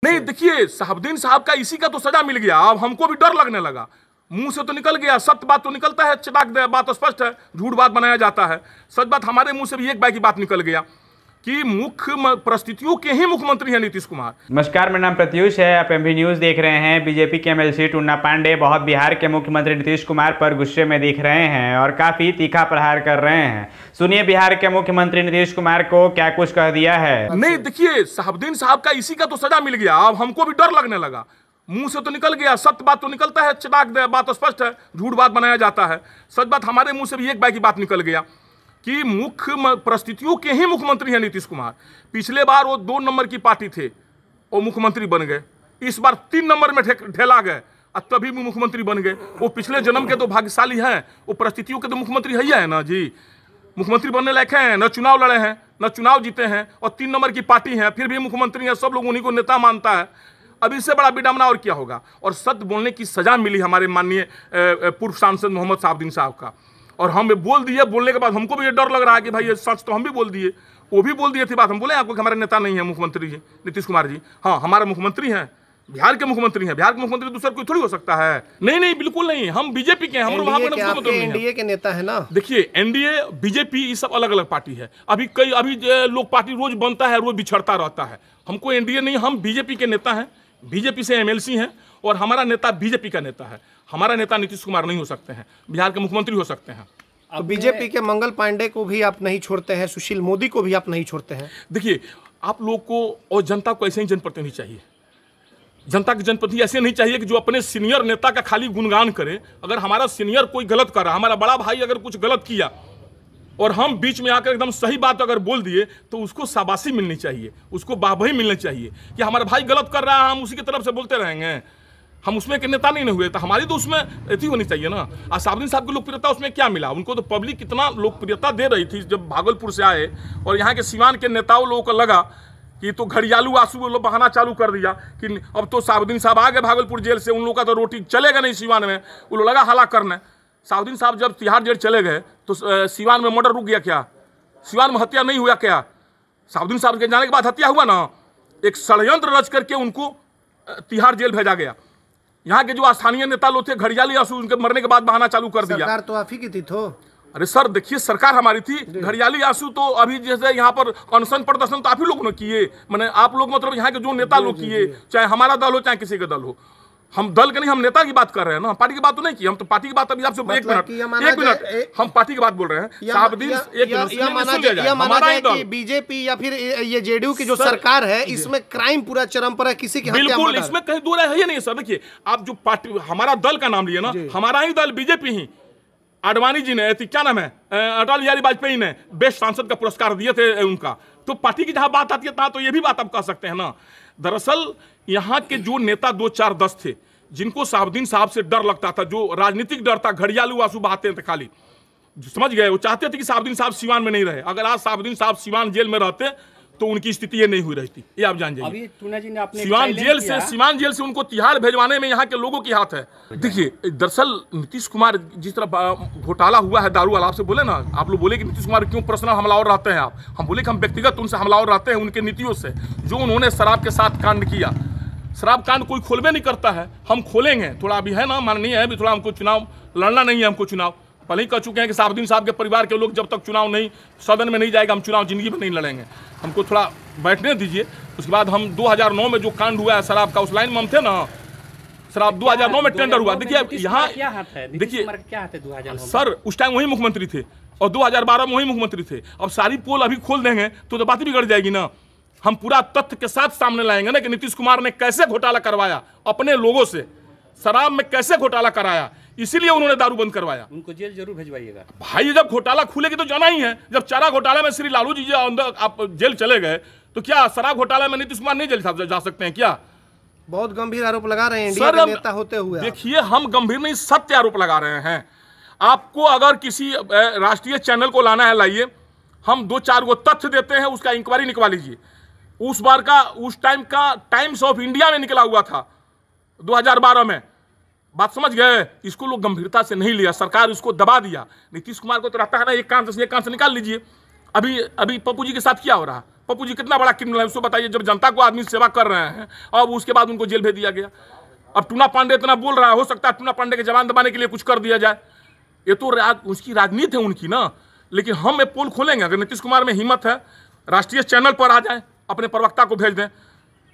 नहीं देखिए, शहाबुद्दीन साहब का इसी का तो सजा मिल गया। अब हमको भी डर लगने लगा, मुंह से तो निकल गया, सत्य बात तो निकलता है, चटाक दे बात स्पष्ट है, झूठ बात बनाया जाता है। सच बात हमारे मुंह से भी एक बार की बात निकल गया कि मुख्य परिस्थितियों के ही मुख्यमंत्री हैं नीतीश कुमार। नमस्कार, मेरा नाम प्रत्युष है, आप एमवी न्यूज देख रहे हैं। बीजेपी के एमएलसी टुन्ना पांडे बहुत बिहार के मुख्यमंत्री नीतीश कुमार पर गुस्से में दिख रहे हैं और काफी तीखा प्रहार कर रहे हैं। सुनिए बिहार के मुख्यमंत्री नीतीश कुमार को क्या कुछ कह दिया है। नहीं देखिए, शहाबुद्दीन साहब का इसी का तो सजा मिल गया। अब हमको भी डर लगने लगा, मुंह से तो निकल गया, सत्य बात तो निकलता है, चटाक दे बात स्पष्ट है, झूठ बात बनाया जाता है। सच बात हमारे मुंह से भी एक बार की बात निकल गया कि मुख्य परिस्थितियों के ही मुख्यमंत्री हैं नीतीश कुमार। पिछले बार वो 2 नंबर की पार्टी थे, वो मुख्यमंत्री बन गए। इस बार 3 नंबर में ढेला गए और तभी भी मुख्यमंत्री बन गए। वो पिछले जन्म के तो भाग्यशाली हैं, वो परिस्थितियों के तो मुख्यमंत्री है ना जी। मुख्यमंत्री बनने लायक हैं, न चुनाव लड़े हैं, न चुनाव जीते हैं, और 3 नंबर की पार्टी है, फिर भी मुख्यमंत्री है। सब लोग उन्हीं को नेता मानता है। अब इससे बड़ा विडंबना और क्या होगा। और सत्य बोलने की सजा मिली हमारे माननीय पूर्व सांसद मोहम्मद शहाबुद्दीन साहब का। और हम बोल दिए, बोलने के बाद हमको भी ये डर लग रहा है कि भाई ये सच तो हम भी बोल दिए, वो भी बोल दिए थे बात। हम बोले आपको कि हमारे नेता नहीं है मुख्यमंत्री जी नीतीश कुमार जी। हाँ, हमारे मुख्यमंत्री हैं, बिहार के मुख्यमंत्री हैं। बिहार के मुख्यमंत्री दूसरा कोई थोड़ी हो सकता है। नहीं नहीं, बिल्कुल नहीं, हम बीजेपी के हैं। हम एनडीए के नेता है ना। देखिए, एनडीए बीजेपी ये सब अलग अलग पार्टी है। अभी लोग पार्टी रोज बनता है, रोज बिछड़ता रहता है। हमको एनडीए नहीं, हम बीजेपी के नेता हैं, बीजेपी से एमएलसी हैं, और हमारा नेता बीजेपी का नेता है। हमारा नेता नीतीश कुमार नहीं हो सकते हैं, बिहार के मुख्यमंत्री हो सकते हैं। अब बीजेपी के मंगल पांडे को भी आप नहीं छोड़ते हैं, सुशील मोदी को भी आप नहीं छोड़ते हैं। देखिए, आप लोग को और जनता को ऐसे ही जनप्रतिनिधि चाहिए। जनता के जनप्रतिनिधि ऐसे नहीं चाहिए कि जो अपने सीनियर नेता का खाली गुणगान करे। अगर हमारा सीनियर कोई गलत कर रहा, हमारा बड़ा भाई अगर कुछ गलत किया और हम बीच में आकर एकदम सही बात अगर बोल दिए, तो उसको शाबाशी मिलनी चाहिए, उसको वाहवाही मिलनी चाहिए कि हमारा भाई गलत कर रहा है, हम उसी की तरफ से बोलते रहेंगे। हम उसमें के नेता नहीं हुए, तो हमारी तो उसमें ऐसी होनी चाहिए ना। शहाबुद्दीन साहब की लोकप्रियता उसमें क्या मिला? उनको तो पब्लिक कितना लोकप्रियता दे रही थी जब भागलपुर से आए, और यहाँ के सीवान के नेताओं लोगों को लगा कि तो घड़ियालू आंसू लोग बहाना चालू कर दिया कि अब तो शहाबुद्दीन साहब आ गए भागलपुर जेल से, उन लोगों का तो रोटी चलेगा नहीं सीवान में। वो लोग लगा हला करने। शहाबुद्दीन साहब जब तिहाड़ जेल चले गए तो सीवान में मर्डर रुक गया क्या? सीवान में हत्या नहीं हुआ क्या? शहाबुद्दीन साहब के जाने के बाद हत्या हुआ ना। एक षड्यंत्र रच करके उनको तिहाड़ जेल भेजा गया। यहाँ के जो स्थानीय नेता लोग थे, घड़ियाली आंसू उनके मरने के बाद बहाना चालू कर दिया। सरकार तो आप ही की थी। तो अरे सर देखिए, सरकार हमारी थी, घड़ियाली आंसू तो अभी जैसे यहाँ पर अनशन प्रदर्शन तो आप ही लोगों ने किए। मैंने आप लोग मतलब यहाँ के जो नेता लोग किए, चाहे हमारा दल हो चाहे किसी का दल हो। हम दल के नहीं, हम नेता की बात कर रहे हैं ना, पार्टी की बात तो नहीं की। हम तो पार्टी की बात अभी आपसे एक मिनट हम पार्टी की बात बोल रहे हैं। शहाबुद्दीन बीजेपी या फिर ये जेडीयू की जो सरकार है, इसमें क्राइम पूरा चरम पर है, किसी की बिल्कुल इसमें कहीं दो राय है ही नहीं सर। देखिए, आप जो पार्टी हमारा दल का नाम लिए ना, हमारा ही दल बीजेपी ही। आडवाणी जी ने, क्या नाम है, अटल बिहारी वाजपेयी ने बेस्ट सांसद का पुरस्कार दिए थे उनका। तो पार्टी की जहां बात आती है तहां तो ये भी बात आप कह सकते हैं ना। दरअसल यहाँ के जो नेता 2 4 10 थे, जिनको शहाबुद्दीन साहब से डर लगता था, जो राजनीतिक डर था, घड़ियालू आंसू बहाते थे खाली, समझ गए। वो चाहते थे कि शहाबुद्दीन साहब सीवान में नहीं रहे। अगर आज शहाबुद्दीन साहब सीवान जेल में रहते तो उनकी स्थिति ये नहीं हुई रहती, ये आप जान जाइए। सीवान जेल से उनको तिहाड़ भेजवाने में यहाँ के लोगों की हाथ है। देखिए, दरअसल नीतीश कुमार जिस तरह घोटाला हुआ है दारू वाला, आपसे बोले ना, आप लोग बोले कि नीतीश कुमार क्यों पर्सनल हमलावर रहते हैं आप। हम बोले कि हम व्यक्तिगत उनसे हमलावर रहते हैं उनके नीतियों से, जो उन्होंने शराब के साथ कांड किया। शराब कांड कोई खोलबे नहीं करता है, हम खोलेंगे। थोड़ा अभी है ना, माननीय है, अभी थोड़ा हमको चुनाव लड़ना नहीं है। हमको चुनाव पहले ही कह चुके हैं कि शहाबुद्दीन साहब के परिवार के लोग जब तक चुनाव नहीं, सदन में नहीं जाएगा, हम चुनाव जिंदगी में नहीं लड़ेंगे। हमको थोड़ा बैठने दीजिए। उसके बाद हम 2009 में जो कांड हुआ है शराब का, उस लाइन में हम थे ना। शराब 2009 में टेंडर हुआ। देखिए यहाँ, देखिए सर, उस टाइम वही मुख्यमंत्री थे और 2012 में वही मुख्यमंत्री थे। अब सारी पोल अभी खोल देंगे तो बात बिगड़ जाएगी ना। हम पूरा तथ्य के साथ सामने लाएंगे ना कि नीतीश कुमार ने कैसे घोटाला करवाया अपने लोगों से, शराब में कैसे घोटाला कराया, इसीलिए उन्होंने दारू बंद करवाया। उनको जेल जरूर भेजवाइएगा भाई। जब घोटाला खुलेगी तो जाना ही है। जब चारा घोटाला में श्री लालू जी अंदर आप जेल चले गए, तो क्या शराब घोटाला में नीतीश कुमार नहीं जेल जा सकते हैं क्या? बहुत गंभीर आरोप लगा रहे हैं सर, नेता होते हुए। देखिए, हम गंभीर नहीं, सत्य आरोप लगा रहे हैं। आपको अगर किसी राष्ट्रीय चैनल को लाना है, लाइए, हम 2 4 तथ्य देते हैं, उसका इंक्वायरी निकलवा लीजिए। उस बार का, उस टाइम का टाइम्स ऑफ इंडिया में निकला हुआ था 2012 में। बात समझ गए? इसको लोग गंभीरता से नहीं लिया, सरकार उसको दबा दिया। नीतीश कुमार को तो रहता है ना, एक कान से निकाल लीजिए। अभी पप्पू जी के साथ क्या हो रहा, पप्पू जी कितना बड़ा क्रिमिनल है उसको बताइए। जब जनता को आदमी सेवा कर रहे हैं और उसके बाद उनको जेल भेज दिया गया। अब टूना पांडे इतना बोल रहा है, हो सकता है टूना पांडे के जवान दबाने के लिए कुछ कर दिया जाए। ये तो उसकी राजनीति है उनकी ना। लेकिन हम एक पोल खोलेंगे, अगर नीतीश कुमार में हिम्मत है राष्ट्रीय चैनल पर आ जाए, अपने प्रवक्ता को भेज दें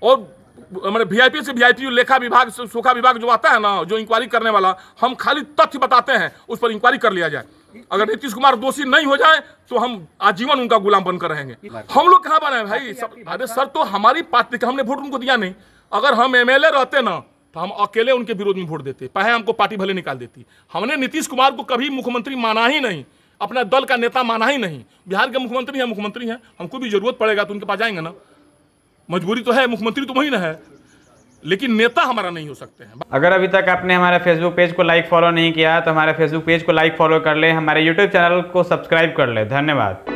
और हमारे वीआईपी से वीआईपी लेखा विभाग सूखा विभाग जो आता है ना, जो इंक्वायरी करने वाला, हम खाली तथ्य बताते हैं, उस पर इंक्वायरी कर लिया जाए। अगर नीतीश कुमार दोषी नहीं हो जाए तो हम आजीवन उनका गुलाम बनकर रहेंगे। हम लोग कहाँ बने भाई? अरे सर, तो हमारी पार्टी का हमने वोट उनको दिया नहीं। अगर हम एमएलए रहते ना तो हम अकेले उनके विरोध में वोट देते, चाहे हमको पार्टी भले निकाल देती। हमने नीतीश कुमार को कभी मुख्यमंत्री माना ही नहीं, अपना दल का नेता माना ही नहीं। बिहार के मुख्यमंत्री हैं, हमको भी जरूरत पड़ेगा तो उनके पास जाएंगे ना। मजबूरी तो है, मुख्यमंत्री तो वही ना है, लेकिन नेता हमारा नहीं हो सकते हैं। अगर अभी तक आपने हमारे फेसबुक पेज को लाइक फॉलो नहीं किया तो हमारे फेसबुक पेज को लाइक फॉलो कर ले, हमारे यूट्यूब चैनल को सब्सक्राइब कर ले। धन्यवाद।